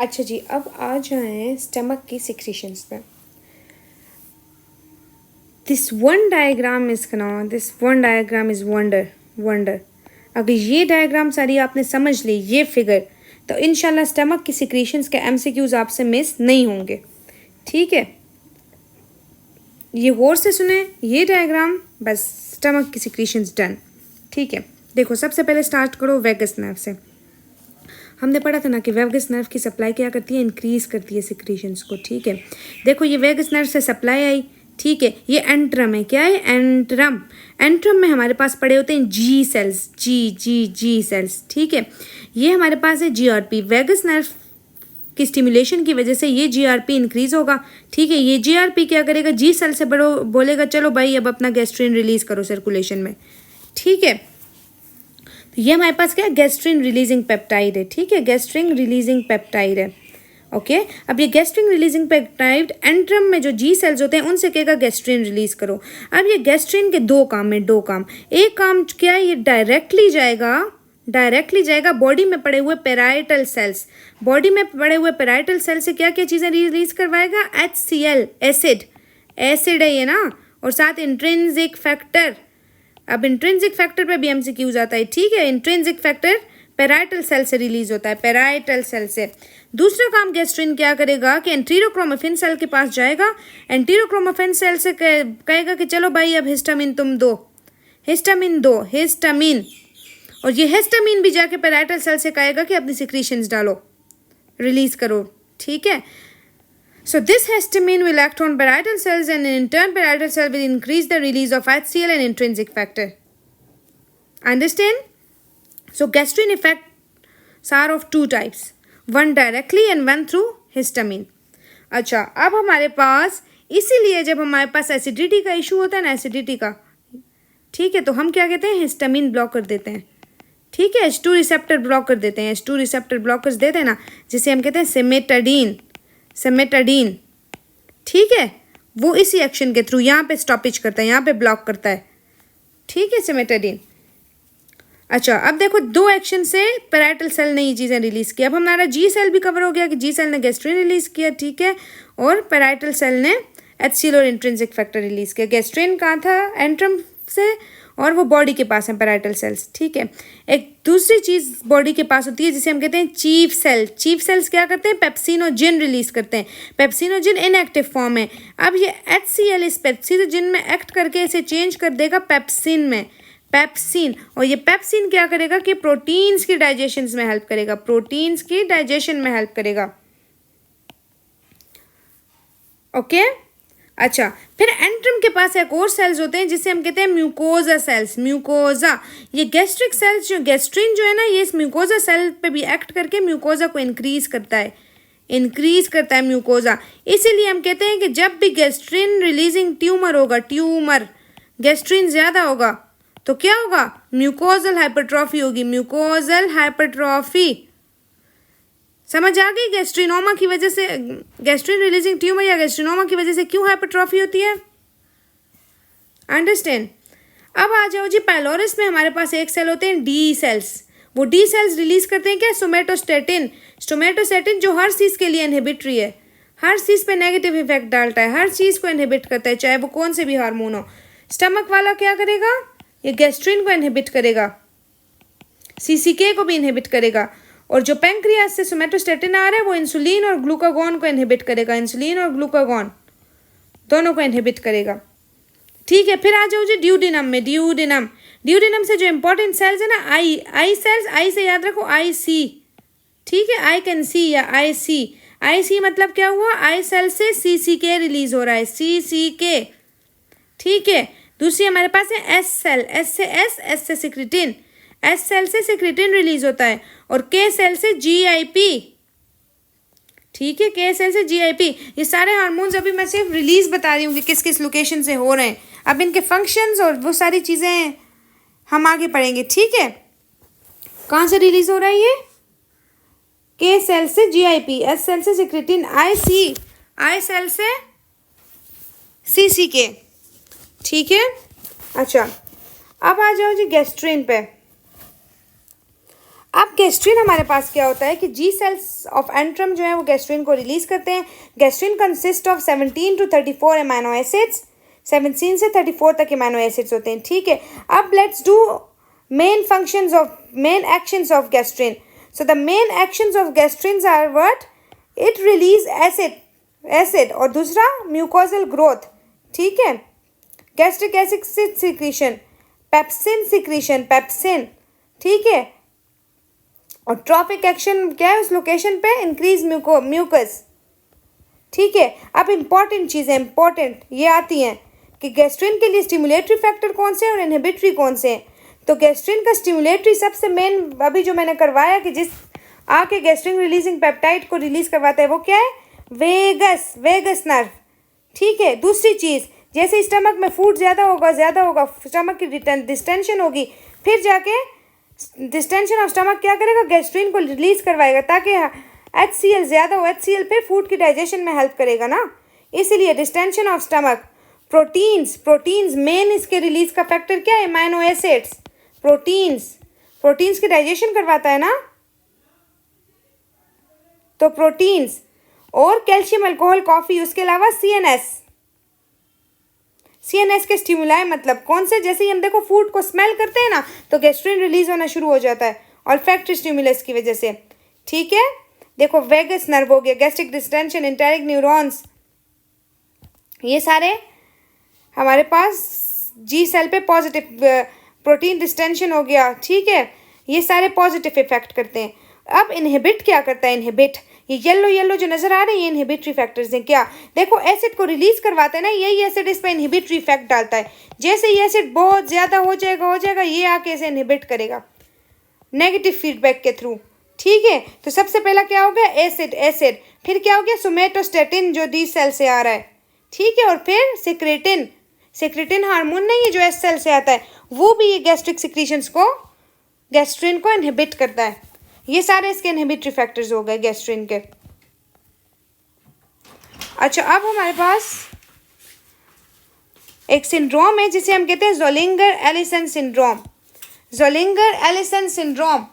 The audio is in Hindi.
अच्छा जी, अब आ जाएं स्टमक की सिक्रीशंस पे। This one diagram is wonder. अगर ये डायग्राम सारी आपने समझ ली, ये फिगर, तो इंशाल्लाह स्टमक की सिक्रीशंस के एमसीक्यूज आपसे मिस नहीं होंगे। ठीक है, ये गौर से सुने ये डायग्राम, बस स्टमक की सिक्रीशंस डन। ठीक है, देखो सबसे पहले स्टार्ट करो वेगस नर्व से। हमने पढ़ा था ना कि वेगस नर्व की सप्लाई क्या करती है, इंक्रीज करती है सिक्रीशंस को। ठीक है, देखो ये वेगस नर्व से सप्लाई आई। ठीक है, ये एंट्रम है, क्या है, एंट्रम में हमारे पास पड़े होते हैं जी सेल्स, जी सेल्स। ठीक है, ये हमारे पास है जीआरपी। वेगस नर्व की स्टिमुलेशन की वजह से ये जीआरपी इंक्रीज होगा। ठीक है, ये जीआरपी क्या करेगा, जी सेल से बड़ो बोलेगा चलो भाई अब अपना गैस्ट्रिन रिलीज करो सर्कुलेशन में। ठीक है, तो ये हमारे पास क्या है, गैस्ट्रिन रिलीजिंग पेप्टाइड है। ठीक है, गैस्ट्रिन रिलीजिंग पेप्टाइड है। ओके, अब ये गैस्ट्रिन रिलीजिंग पेप्टाइड एंट्रम में जो जी सेल्स होते हैं उनसे कहेगा गैस्ट्रिन रिलीज करो। अब ये गैस्ट्रिन के दो काम। एक काम क्या है, ये डायरेक्टली जाएगा बॉडी में पड़े हुए पेराइटल सेल्स। बॉडी में पड़े हुए पेराइटल सेल से क्या क्या चीज़ें रिलीज करवाएगा, HCl, एसिड है ये ना, और साथ इंट्रिंसिक फैक्टर। अब इंट्रिंसिक फैक्टर पे भी एमसीक्यूज आता है। ठीक है, इंट्रिंसिक फैक्टर पेराइटल सेल से रिलीज होता है, पेराइटल सेल से। दूसरा काम गैस्ट्रिन क्या करेगा कि एंटीरोक्रोमेफिन सेल के पास जाएगा, एंटीरोक्रोमेफिन सेल से कहेगा कि चलो भाई अब हिस्टामिन तुम दो, हिस्टामिन। और ये हिस्टामिन भी जाके पेराइटल सेल से कहेगा कि अपनी सिक्रीशंस डालो, रिलीज करो। ठीक है, so this histamine will act on parietal cells and in turn parietal cell will increase the release of HCl and intrinsic factor. Understand? So gastrin effects are of two types, one directly and one through histamine. अच्छा, अब हमारे पास इसीलिए जब हमारे पास एसिडिटी का इशू होता है ना, एसिडिटी का, ठीक है, तो हम क्या कहते हैं, हिस्टामिन ब्लॉक कर देते हैं। ठीक है, H2 रिसेप्टर ब्लॉक कर देते हैं, H2 रिसेप्टर ब्लॉकर्स देते हैं ना, जिसे हम कहते हैं सिमेटाडीन। ठीक है, वो इसी एक्शन के थ्रू यहाँ पे स्टॉपेज करता है, यहाँ पे ब्लॉक करता है। ठीक है, सिमेटाडीन। अच्छा, अब देखो दो एक्शन से पेराइटल सेल ने ये चीज़ें रिलीज की। अब हमारा जी सेल भी कवर हो गया कि जी सेल ने गैस्ट्रिन रिलीज किया। ठीक है, और पेराइटल सेल ने HCl और इंट्रिंसिक फैक्टर रिलीज किया। गैस्ट्रिन कहाँ था, एंट्रम से, और वो बॉडी के पास है पेराइटल सेल्स। ठीक है, एक दूसरी चीज़ बॉडी के पास होती है जिसे हम कहते हैं चीफ सेल्स क्या करते हैं, पेप्सिनोजिन रिलीज करते हैं। पेप्सिनोजिन इनएक्टिव फॉर्म है। अब ये HCl इस पेप्सिनोजिन में एक्ट करके इसे चेंज कर देगा पेप्सिन में, पेप्सिन। और ये पेप्सिन क्या करेगा कि प्रोटीन्स की डाइजेशन में हेल्प करेगा, ओके। अच्छा, फिर एंट्रम के पास एक और सेल्स होते हैं जिसे हम कहते हैं म्यूकोजा सेल्स। ये गैस्ट्रिक सेल्स जो गैस्ट्रिन जो है ना, ये इस म्यूकोजा सेल पे भी एक्ट करके म्यूकोजा को इंक्रीज करता है म्यूकोजा। इसीलिए हम कहते हैं कि जब भी गैस्ट्रिन रिलीजिंग ट्यूमर होगा, गैस्ट्रिन ज़्यादा होगा तो क्या होगा, म्यूकोजल हाइपरट्रॉफी होगी, समझ आ गई। गैस्ट्रिनोमा की वजह से, गैस्ट्रिन रिलीजिंग ट्यूमर या गैस्ट्रिनोमा की वजह से क्यों हाइपरट्रॉफी होती है, अंडरस्टैंड। अब आ जाओ जी, पाइलोरिस में हमारे पास एक सेल होते हैं डी सेल्स। वो डी सेल्स रिलीज करते हैं क्या, सोमेटोस्टेटिन जो हर चीज़ के लिए इनहिबिटरी है, हर चीज़ पे नेगेटिव इफेक्ट डालता है, हर चीज़ को इनहिबिट करता है, चाहे वो कौन से भी हार्मोन हो। स्टमक वाला क्या करेगा, ये गैस्ट्रिन को इनहिबिट करेगा, CCK को भी इनहिबिट करेगा। और जो पैंक्रियास से सोमेटोस्टेटिन आ रहा है वो इंसुलिन और ग्लूकागॉन को इनहिबिट करेगा, इंसुलिन और ग्लूकागॉन दोनों को इनहिबिट करेगा। ठीक है, फिर आ जाओ जी ड्यूडिनम में। ड्यूडिनम से जो इंपॉर्टेंट सेल्स है ना, आई सेल्स, आई से याद रखो IC। ठीक है, आई कैन सी या IC मतलब क्या हुआ, आई सेल से CCK रिलीज हो रहा है, CCK। ठीक है, दूसरी हमारे पास है S सेल, S से सिक्रिटिन, S सेल से सिक्रिटिन रिलीज होता है, और K सेल से GIP। ठीक है, K सेल से GIP। ये सारे हार्मोन्स अभी मैं सिर्फ रिलीज बता रही हूँ कि किस किस लोकेशन से हो रहे हैं। अब इनके फंक्शंस और वो सारी चीज़ें हम आगे पढ़ेंगे। ठीक है, कहाँ से रिलीज हो रहा है ये, K सेल से GIP, S सेल से सिक्रिटिन, आई सेल से CCK। ठीक है, अच्छा अब आ जाओ जी गैस्ट्रिन पे। अब गैस्ट्रिन हमारे पास क्या होता है कि जी सेल्स ऑफ एंट्रम जो है वो गैस्ट्रिन को रिलीज करते हैं। Gastrin consist of 17 to 34 amino acids, 17 से 34 तक अमाइनो एसिड्स होते हैं, ठीक है। अब let's do main actions of gastrin. So the main actions of gastrin are what? It release acid और दूसरा म्यूकोजल ग्रोथ, ठीक है। गैस्ट्रिक एसिड सिक्रीशन, पेप्सिन, ठीक है। और ट्रॉपिक एक्शन क्या है उस लोकेशन पे? इंक्रीज म्यूकस, ठीक है। अब इंपॉर्टेंट चीज़ें ये आती हैं कि गैस्ट्रिन के लिए स्टिमुलेटरी फैक्टर कौन से हैं और इनहिबिटरी कौन से हैं। तो गैस्ट्रिन का स्टिमुलेटरी सबसे मेन अभी जो मैंने करवाया कि जिस आके गैस्ट्रिन रिलीजिंग पेप्टाइड को रिलीज करवाता है वो क्या है? वेगस नर्व, ठीक है। दूसरी चीज़, जैसे स्टमक में फूड ज़्यादा होगा स्टमक की डिस्टेंशन होगी, फिर जाके डिस्टेंशन ऑफ स्टमक क्या करेगा? गैस्ट्रिन को रिलीज करवाएगा ताकि HCl ज़्यादा हो। HCl फिर फूड की डाइजेशन में हेल्प करेगा ना, इसीलिए distension of stomach. Proteins main इसके रिलीज का फैक्टर क्या है? Amino acids. प्रोटीन्स की डाइजेशन करवाता है ना, तो प्रोटीन्स और कैल्शियम, अल्कोहल, कॉफ़ी, उसके अलावा सीएनएस के स्टिमुलाई मतलब कौन से? जैसे ही हम देखो फूड को स्मेल करते हैं ना तो गैस्ट्रिन रिलीज होना शुरू हो जाता है ऑल्फैक्टरी स्टिमुलस की वजह से, ठीक है। देखो वेगस नर्व हो गया, गैस्ट्रिक डिस्टेंशन, इंटेरिक न्यूरॉन्स, ये सारे हमारे पास जी सेल पे पॉजिटिव, प्रोटीन डिस्टेंशन हो गया, ठीक है। ये सारे पॉजिटिव इफेक्ट करते हैं। अब इनहिबिट क्या करता है? इनहिबिट, ये येलो जो नजर आ रहे हैं ये इनहिबिटरी फैक्टर्स हैं। क्या? देखो एसिड को रिलीज करवाते हैं ना, यही एसिड इस पर इनहिबिटरी इफेक्ट डालता है। जैसे ये एसिड बहुत ज़्यादा हो जाएगा ये आके इसे इनहिबिट करेगा नेगेटिव फीडबैक के थ्रू, ठीक है। तो सबसे पहला क्या हो गया? एसिड, फिर क्या हो गया? सोमेटोस्टेटिन जो डी सेल से आ रहा है, ठीक है। और फिर सेक्रेटिन हार्मोन नहीं है जो एस सेल से आता है, वो भी ये गैस्ट्रिक सिक्रीशंस को, गैस्ट्रिन को इनहिबिट करता है। ये सारे इसके इनहिबिटरी फैक्टर्स हो गए गैस्ट्रिन के। अच्छा, अब हमारे पास एक सिंड्रोम है जिसे हम कहते हैं Zollinger Allison syndrome. Zollinger Allison syndrome